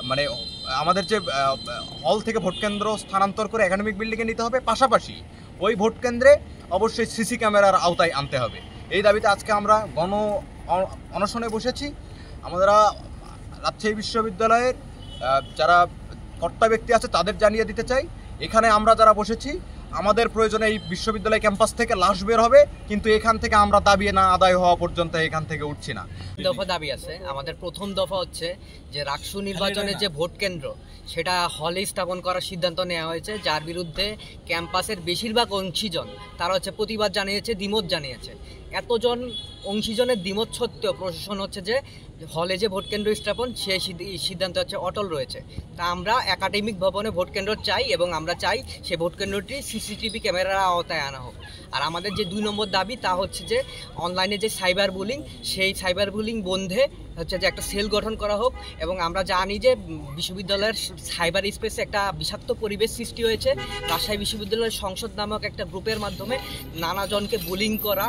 মানে আমাদের যে হল থেকে ভোট কেন্দ্র স্থানান্তর করে একাডেমিক বিল্ডিংয়ে নিতে হবে, পাশাপাশি ওই ভোট কেন্দ্রে অবশ্যই সিসি ক্যামেরার আওতায় আনতে হবে। এই দাবিতে আজকে আমরা অনশনে বসেছি। আমরা রাজশাহী বিশ্ববিদ্যালয়ের যারা কর্তা ব্যক্তি আছে তাদের জানিয়ে দিতে চাই, এখানে আমরা যারা বসেছি আমাদের প্রয়োজনে এই বিশ্ববিদ্যালয় ক্যাম্পাস থেকে লাশ বের হবে, কিন্তু এখান থেকে আমরা দাবি না আদায় হওয়া পর্যন্ত এখান থেকে উঠছি না। দফা দাবি আছে। আমাদের প্রথম দফা হচ্ছে যে রাকসু নির্বাচনের যে ভোট কেন্দ্র সেটা হলে স্থাপন করার সিদ্ধান্ত নেওয়া হয়েছে, যার বিরুদ্ধে ক্যাম্পাসের বেশিরভাগ অংশীজন তারা হচ্ছে প্রতিবাদ জানিয়েছে, দ্বিমত জানিয়েছে। এতজন অংশীজনের দ্বিমত সত্ত্বেও প্রশাসন হচ্ছে যে হলে যে ভোট কেন্দ্র স্থাপন সেই সিদ্ধান্ত হচ্ছে অটল রয়েছে। তা আমরা একাডেমিক ভবনে ভোট কেন্দ্র চাই এবং আমরা চাই সেই ভোট কেন্দ্রটি সিসিটিভি ক্যামেরার আওতায় আনা হোক। আর আমাদের যে 2 নম্বর দাবি তা হচ্ছে যে অনলাইনে যে সাইবার বুলিং, সেই সাইবার বুলিং বন্ধে হচ্ছে যে একটা সেল গঠন করা হোক। এবং আমরা জানি যে বিশ্ববিদ্যালয়ের সাইবার স্পেসে একটা বিষাক্ত পরিবেশ সৃষ্টি হয়েছে। রাজশাহী বিশ্ববিদ্যালয়ের সংসদ নামক একটা গ্রুপের মাধ্যমে নানাজনকে বুলিং করা,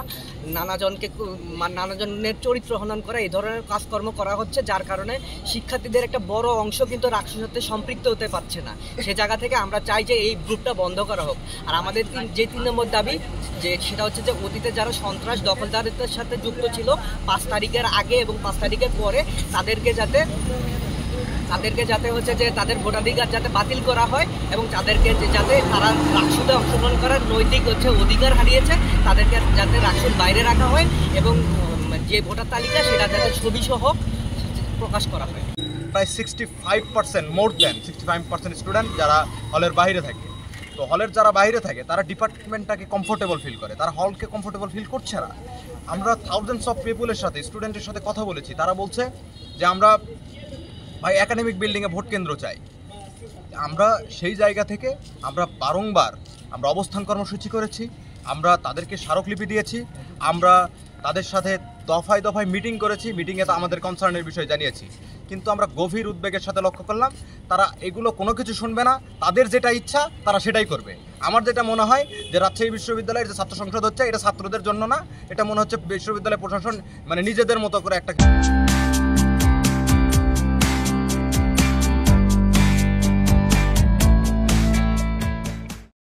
নানাজনের চরিত্র হনন করা, এই ধরনের কাজকর্ম করা হচ্ছে, যার কারণে শিক্ষার্থীদের একটা বড় অংশ কিন্তু রাকসুর সাথে সম্পৃক্ত হতে পারছে না। সে জায়গা থেকে আমরা চাই যে এই গ্রুপটা বন্ধ করা হোক। আর আমাদের যে 3 নম্বর দাবি যে সেটা হচ্ছে যে অতীতে যারা সন্ত্রাস দখলদারিত্বের সাথে যুক্ত ছিল 5 তারিখের আগে এবং 5 তারিখের পরে তাদেরকে যাতে হচ্ছে যে তাদের ভোটাধিকার যাতে বাতিল করা হয় এবং তাদেরকে যাতে তারা রাকসুতে অংশগ্রহণ করার নৈতিক অধিকার হারিয়েছে তাদেরকে যাতে রাকসুর বাইরে রাখা হয় এবং যে ভোটার তালিকা সেটা যাতে ছবিসহ প্রকাশ করা হয়। প্রায় 65%, মোর দ্যান 65% স্টুডেন্ট যারা হলের বাইরে থাকে। তো হলের যারা বাইরে থাকে তারা ডিপার্টমেন্টটাকে কমফোর্টেবল ফিল করে, তারা হলকে কমফোর্টেবল ফিল করছে না। আমরা থাউজেন্ডস অফ পিপুলের সাথে, স্টুডেন্টের সাথে কথা বলেছি, তারা বলছে যে আমরা ভাই একাডেমিক বিল্ডিংয়ে ভোট কেন্দ্র চাই। আমরা সেই জায়গা থেকে আমরা বারংবার আমরা অবস্থান কর্মসূচি করেছি, আমরা তাদেরকে স্মারকলিপি দিয়েছি, আমরা তাদের সাথে দফায় দফায় মিটিং করেছি, মিটিংয়ে তো আমাদের কনসার্নের বিষয় জানিয়েছি। কিন্তু আমরা গভীর উদ্বেগের সাথে লক্ষ্য করলাম তারা এগুলো কোনো কিছু শুনবে না, তাদের যেটা ইচ্ছা তারা সেটাই করবে। আমার যেটা মনে হয় যে রাজশাহী বিশ্ববিদ্যালয়ের যে ছাত্র সংসদ হচ্ছে এটা ছাত্রদের জন্য না, এটা মনে হচ্ছে বিশ্ববিদ্যালয় প্রশাসন মানে নিজেদের মতো করে একটা